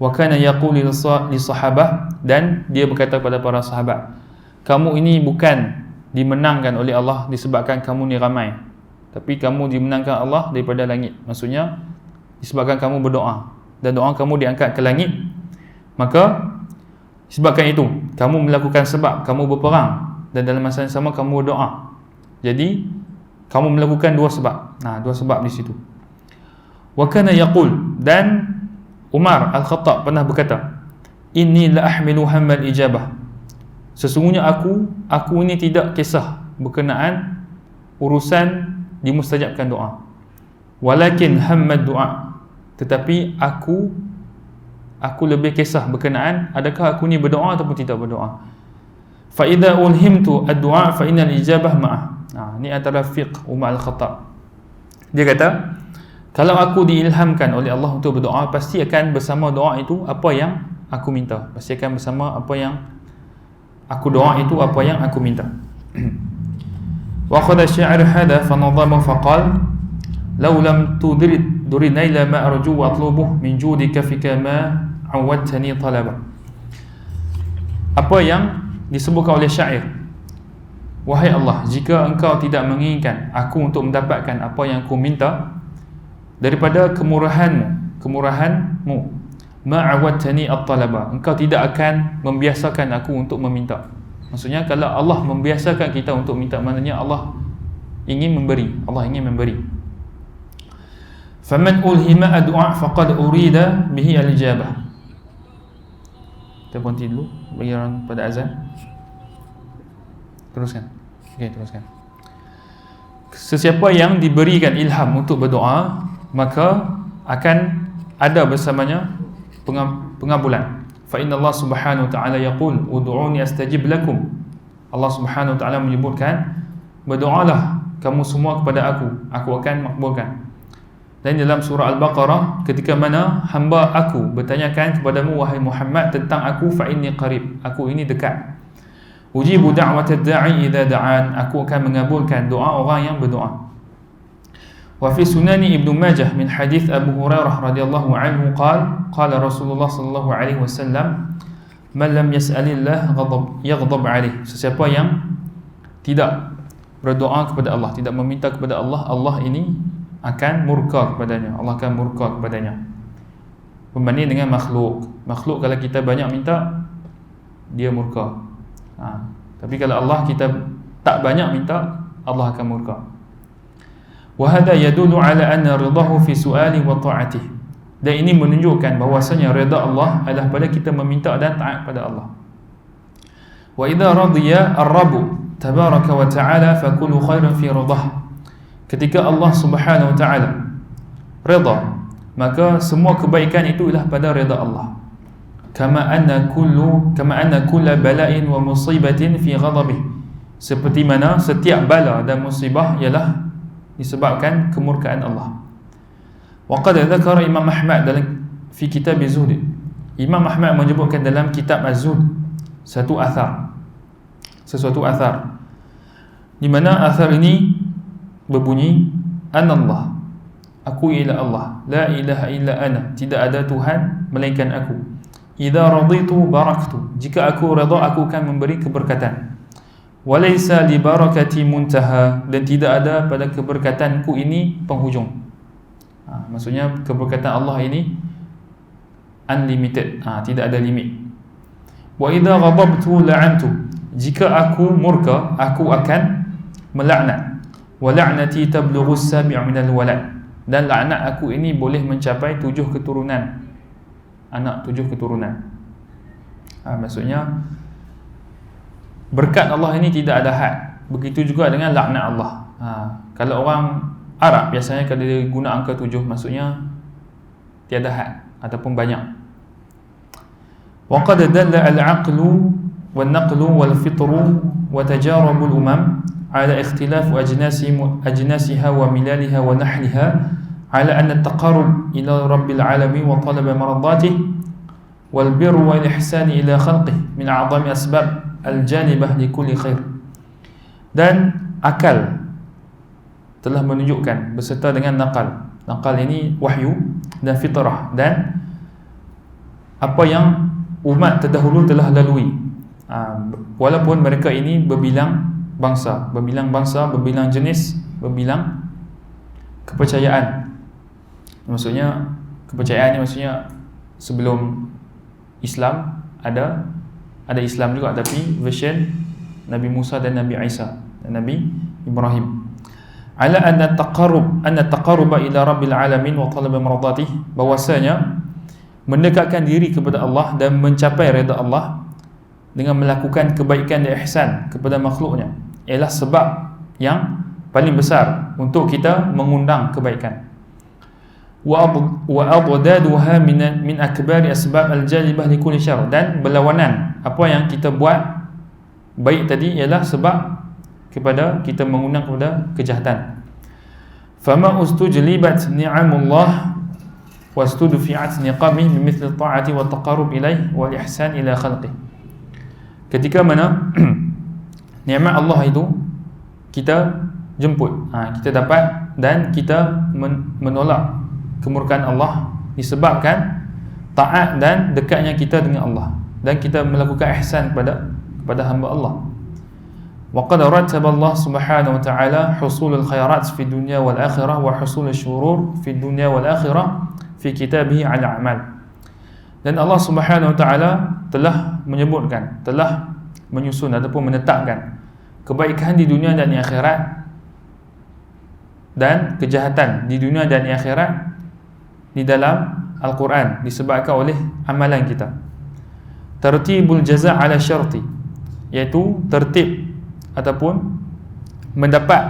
Wa kana yaqulu lis-sahabah, dan dia berkata kepada para sahabat, kamu ini bukan dimenangkan oleh Allah disebabkan kamu ni ramai, tapi kamu dimenangkan Allah daripada langit. Maksudnya disebabkan kamu berdoa dan doa kamu diangkat ke langit, maka sebabkan itu kamu melakukan sebab, kamu berperang, dan dalam masa yang sama kamu berdoa. Jadi kamu melakukan dua sebab. Dua sebab di situ. Wa kana yaqul, dan Umar Al-Khattab pernah berkata, inni la ahmilu hammal ijabah, sesungguhnya aku ini tidak kisah berkenaan urusan dimustajabkan doa. Walakin hammad doa, tetapi aku lebih kisah berkenaan adakah aku ni berdoa ataupun tidak berdoa. Fa idza ulhimtu ad-du'a fa innal ijabah ma'ah. Ni antara fiqh Umar Al-Khattab. Dia kata, kalau aku diilhamkan oleh Allah untuk berdoa, pasti akan bersama doa itu apa yang aku minta. Pasti akan bersama apa yang aku doa itu apa yang aku minta. Wa akhadha sya'ir hadha fa nadama fa qala law lam tudrid naila ma arju wa atlubuh min judika fika ma awadtani talaba. Apa yang disebutkan oleh syair, wahai Allah, jika engkau tidak menginginkan aku untuk mendapatkan apa yang aku minta daripada kemurahanmu, ma'awadtani at-talaba, engkau tidak akan membiasakan aku untuk meminta. Maksudnya kalau Allah membiasakan kita untuk minta, maknanya Allah ingin memberi, Allah ingin memberi. Faman ulhima ad-du'a faqad urida bihi al-ijabah. Kita berhenti dulu bagi orang pada azan. Teruskan. Okey, teruskan. Sesiapa yang diberikan ilham untuk berdoa, maka akan ada bersamanya pengabulan. Fa inna Allah Subhanahu wa ta'ala yaqul ud'uni astajib lakum. Allah Subhanahu wa ta'ala menyebutkan, berdoalah kamu semua kepada aku akan makbulkan. Dan dalam surah Al-Baqarah, ketika mana hamba aku bertanyakan kepadamu wahai Muhammad tentang aku, fa inni qarib, aku ini dekat. Ujibu da'watad da'i idza da'an, aku akan mengabulkan doa orang yang berdoa. Wa fi sunani Ibnu Majah min hadis Abu Hurairah radhiyallahu anhu qala Rasulullah sallallahu alaihi wasallam, man lam yas'alillah yaghdab alaih, sesiapa yang tidak berdoa kepada Allah, tidak meminta kepada Allah, Allah ini akan murka kepadanya, Allah akan murka kepadanya. Berbanding dengan makhluk kalau kita banyak minta, dia murka. Tapi kalau Allah kita tak banyak minta, Allah akan murka. Wa hadha yadullu ala anna ridahu fi su'ali wa ta'atihi, dan ini menunjukkan bahawasanya redha Allah adalah pada kita meminta dan taat pada Allah. Wa idza radiya ar-rabb tabaraka wa ta'ala fa kullu khairin fi ridah, ketika Allah Subhanahu wa ta'ala redha, maka semua kebaikan itu ialah pada redha Allah. Kama anna kulla bala'in wa musibatin fi ghadabih, seperti mana setiap bala dan musibah ialah disebabkan kemurkaan Allah. Wa qad dzakara Imam Ahmad dalam fi kitab Az-Zuhd, Imam Ahmad menyebutkan dalam kitab Az-Zuhd sesuatu athar di mana athar ini berbunyi, anallah Aku ialah Allah, la ilaha illa ana, tidak ada Tuhan melainkan aku. Idza raditu baraktu, jika aku redha aku akan memberi keberkatan. Walaysa li barakati muntaha, dan tidak ada pada keberkatanku ini penghujung. Maksudnya keberkatan Allah ini unlimited, tidak ada limit. Wa idza ghadabtu la'antu, jika aku murka aku akan melaknat. Wa la'nati tablughu as-sabi' min al-walad, dan laknat aku ini boleh mencapai 7 keturunan, anak 7 keturunan. Maksudnya berkat Allah ini tidak ada had. Begitu juga dengan laknat Allah. Kalau orang Arab biasanya kalau dia guna angka 7, maksudnya tiada had ataupun banyak. Wa qad dalla al-aqlu wan-naqlu wal-fitru wa tajarabul umam ala ikhtilaf ajnasiha wa milaliha wa nahliha ala anna at-taqarrub ila rabbil alamin wa talab mardatihi wal birr wal ihsan ila khalqihi min a'zami asbab al-janibah li kulli khair. Dan akal telah menunjukkan beserta dengan nakal. Nakal ini wahyu dan fitrah, dan apa yang umat terdahulu telah lalui. Walaupun mereka ini berbilang bangsa, berbilang jenis, berbilang kepercayaan. Maksudnya kepercayaan ini maksudnya sebelum Islam ada Islam juga, tapi version Nabi Musa dan Nabi Isa dan Nabi Ibrahim. Ala anna taqarruba ila rabbil alamin wa talab mardatihi, bahwasanya mendekatkan diri kepada Allah dan mencapai redha Allah dengan melakukan kebaikan dan ihsan kepada makhluknya ialah sebab yang paling besar untuk kita mengundang kebaikan. Wa addaduha min akbari asbab al-jalibah li kulli syarr, dan berlawanan apa yang kita buat baik tadi ialah sebab kepada kita mengundang kepada kejahatan. Fama ustujlibat ni'amullah wastudfi'at niqamih bimithli ta'ati wa taqarrub ilaih wal ihsan ila khalqih. Ketika mana nikmat Allah itu kita jemput, kita dapat, dan kita menolak kemurkaan Allah disebabkan taat dan dekatnya kita dengan Allah, dan kita melakukan ihsan kepada hamba Allah. Wa qad rattaba Allah Subhanahu wa ta'ala husul al-khairat fi dunya wal akhirah wa husul asy-syurur fi dunya wal akhirah fi kitabih ala amal. Dan Allah Subhanahu wa ta'ala telah menyebutkan, telah menyusun ataupun menetapkan kebaikan di dunia dan di akhirat, dan kejahatan di dunia dan di akhirat di dalam Al-Quran disebabkan oleh amalan kita. Tertibul jaza' ala syarti, iaitu tertib ataupun mendapat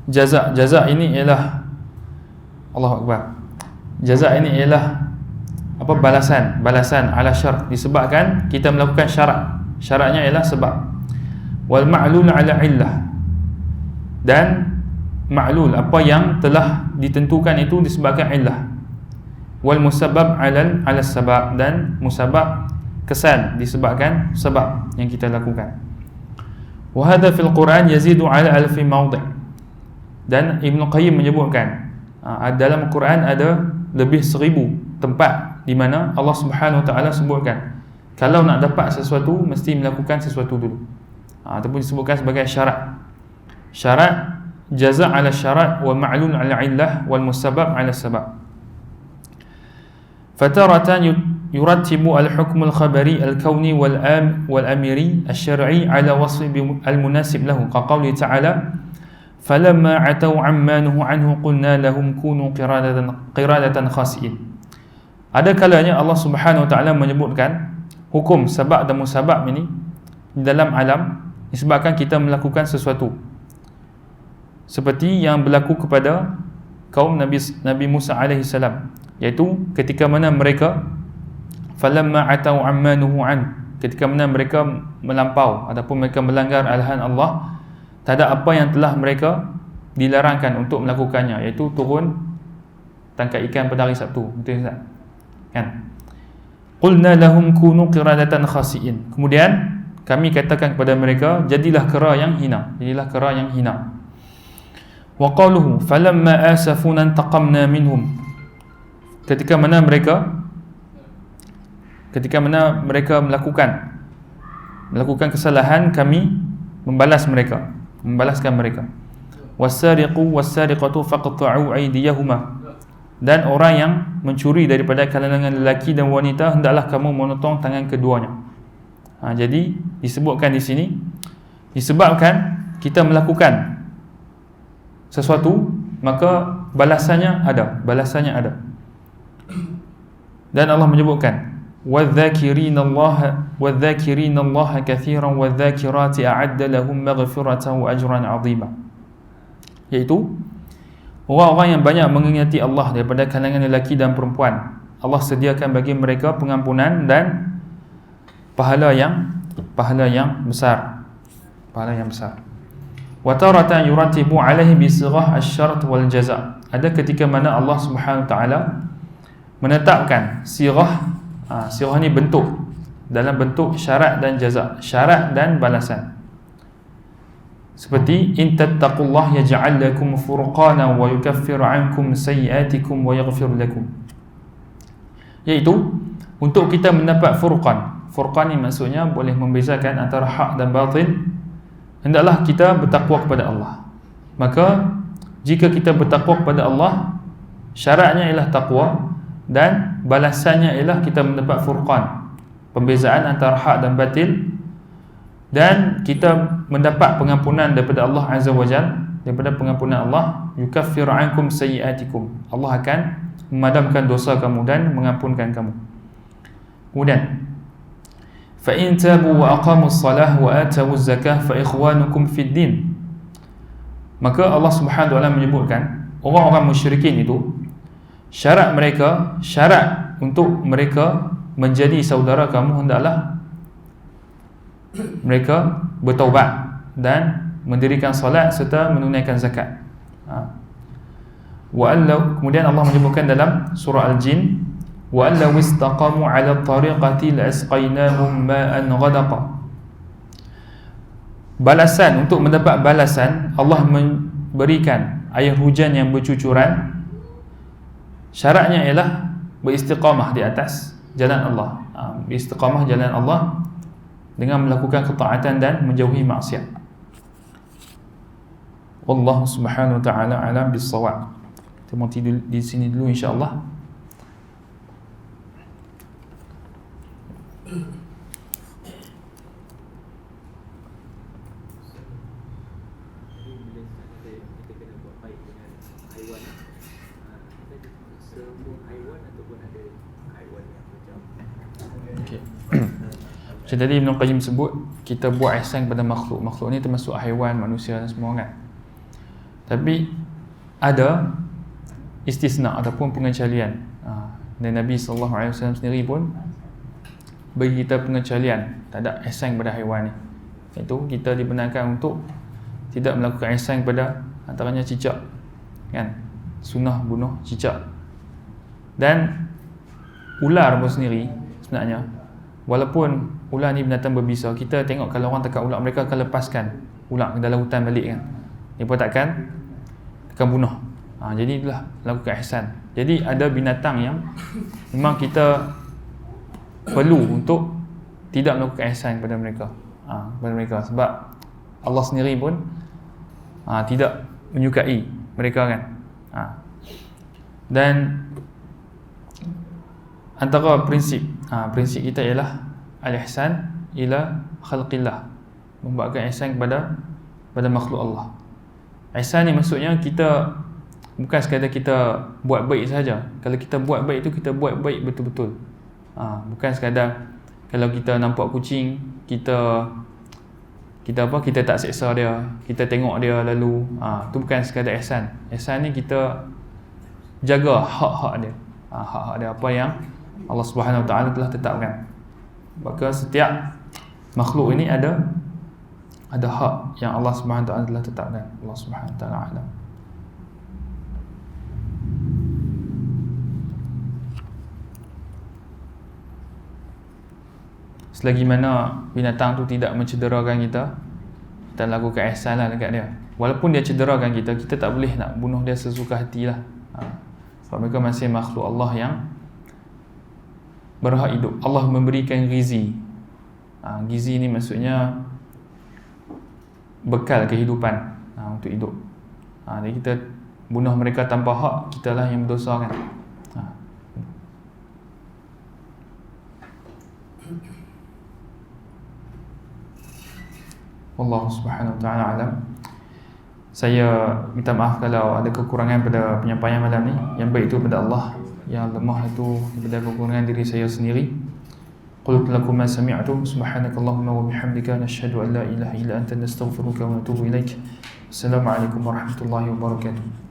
jaza' ini ialah, Allahu Akbar, jaza' ini ialah apa, balasan ala syarat, disebabkan kita melakukan syaratnya ialah sebab. Wal ma'lul ala illah, dan ma'lul apa yang telah ditentukan itu disebabkan illah. Wal musabbab ala sabab, dan musabab kesan disebabkan sebab yang kita lakukan. Wa hadha fil Quran yazidu ala alfi mawdi', dan Ibn Qayyim menyebutkan dalam Quran ada lebih 1000 tempat di mana Allah Subhanahu wa ta'ala sebutkan kalau nak dapat sesuatu mesti melakukan sesuatu dulu, ataupun disebutkan sebagai syarat jaza' ala syarat, wal ma'lul ala illah, wal musabbab ala sabab. Fataratan yurattibu al-hukm al-khabari al-kawni wal-amiri al-syar'i ala wasfi al-munasib lahu, qawli ta'ala falamma atau amma nuhu anhu qulna lahum kunu qiradatan khasi'in. Ada kalanya Allah Subhanahu wa ta'ala menyebutkan hukum sabab dan musabab ini dalam alam disebabkan kita melakukan sesuatu, seperti yang berlaku kepada kaum Nabi Musa alaihi salam, iaitu ketika mana mereka falamma atau amma nuhu an, ketika mana mereka melampau ataupun mereka melanggar arahan Allah, tak ada apa yang telah mereka dilarangkan untuk melakukannya, iaitu turun tangkap ikan pada hari Sabtu, betul tak? Kan? Qulna lahum kunu qiradatan khasi'in, kemudian kami katakan kepada mereka jadilah kera yang hina, Wa qaluhu falamma asafuna intaqamna minhum. Ketika mana mereka melakukan kesalahan, kami membalaskan mereka. Was-sariqu was-sariqatu faqta'u aydiyahuma. Dan orang yang mencuri daripada kalangan lelaki dan wanita, hendaklah kamu memotong tangan keduanya. Jadi disebutkan di sini, disebabkan kita melakukan sesuatu, maka balasannya ada. Dan Allah menyebutkan وَالذَّاكِرِينَ كَثِيرًا وَالذَّاكِرَاتِ أَعَدَّ لَهُمْ مَغْفِرَةً وَأَجْرًا عَظِيمًا, iaitu orang-orang yang banyak mengingati Allah daripada kalangan lelaki dan perempuan, Allah sediakan bagi mereka pengampunan dan pahala yang besar. Wa taratan yuratibu alaihi bi sighah asy-syart wal jazaa. Ada ketika mana Allah Subhanahu wa taala menetapkan sirah ni bentuk, dalam bentuk syarat dan jaza, syarat dan balasan. Seperti in tattaqullah yaj'al lakum furqana wa yukaffiru 'ankum sayyi'atikum wa yaghfir lakum, iaitu untuk kita mendapat furqan. Furqan ni maksudnya boleh membezakan antara hak dan batil. Hendaklah kita bertakwa kepada Allah. Maka jika kita bertakwa kepada Allah, syaratnya ialah takwa dan balasannya ialah kita mendapat furqan, pembezaan antara hak dan batil, dan kita mendapat pengampunan daripada Allah Azza wa Jalla. Daripada pengampunan Allah, yukaffiru ankum sayyi'atikum, Allah akan memadamkan dosa kamu dan mengampunkan kamu. Kemudian fa in tabu wa aqamus salah wa atawuz zakah fa ikhwanukum fid din. Maka Allah Subhanahu wa taala menyebutkan orang-orang musyrikin itu, syarat untuk mereka menjadi saudara kamu, hendaklah mereka bertaubat dan mendirikan solat serta menunaikan zakat. Kemudian Allah menyebutkan dalam surah Al-Jin, wa allaw istaqamu 'ala at-tariqati la'asqaynahum ma'an ghadaqa. Balasan, untuk mendapat balasan, Allah memberikan air hujan yang bercucuran. Syaratnya ialah beristiqamah di atas jalan Allah, beristiqamah jalan Allah dengan melakukan ketaatan dan menjauhi maksiat. Wallahu subhanahu wa ta'ala alam bis-shawab. Kita mati di sini dulu insya-Allah. Macam tadi Ibn Qayyim sebut, kita buat ihsan kepada makhluk. Makhluk ni termasuk haiwan, manusia dan semua kan. Tapi ada istisna ataupun pengecualian. Dan Nabi SAW sendiri pun bagi kita pengecualian, tak ada ihsan kepada haiwan ni. Iaitu kita dibenarkan untuk tidak melakukan ihsan kepada antaranya cicak, kan? Sunnah bunuh cicak. Dan ular pun sendiri sebenarnya, walaupun ular ni binatang berbisa, kita tengok kalau orang tekak ular, mereka akan lepaskan ular ke dalam hutan balik kan. Dia pun takkan bunuh. Jadi itulah lakukan ihsan. Jadi ada binatang yang memang kita perlu untuk tidak melakukan ihsan kepada mereka. Sebab Allah sendiri pun tidak menyukai mereka kan. Dan antara prinsip kita ialah al-ihsan ila khalqillah, membuatkan ihsan kepada makhluk Allah. Ihsan ni maksudnya kita bukan sekadar kita buat baik saja. Kalau kita buat baik itu, kita buat baik betul-betul. Bukan sekadar kalau kita nampak kucing, kita tak seksa dia, kita tengok dia lalu, tu bukan sekadar ihsan. Ihsan ni kita jaga hak-hak dia. Hak-hak dia apa yang Allah Subhanahu Wa Taala telah tetapkan. Maka setiap makhluk ini ada hak yang Allah Subhanahu Wa Taala telah tetapkan. Allah Subhanahu Wa Taala alam. Selagi mana binatang tu tidak mencederakan kita, kita lakukan ihsan lah dekat dia. Walaupun dia cederakan kita, kita tak boleh nak bunuh dia sesuka hati lah. Sebab mereka masih makhluk Allah yang berhak hidup. Allah memberikan gizi. Gizi ni maksudnya bekal kehidupan untuk hidup. Jadi kita bunuh mereka tanpa hak, kita lah yang berdosa kan. Wallahu subhanahu wa ta'ala alam. Saya minta maaf kalau ada kekurangan pada penyampaian malam ni. Yang baik itu pada Allah, yang lemah itu daripada kekurangan diri saya sendiri. Qultu lakum ma sami'tum subhanakallahumma wa bihamdika nashhadu an la ilaha illa anta nastaghfiruka wa natubu ilaik. Assalamualaikum warahmatullahi wabarakatuh.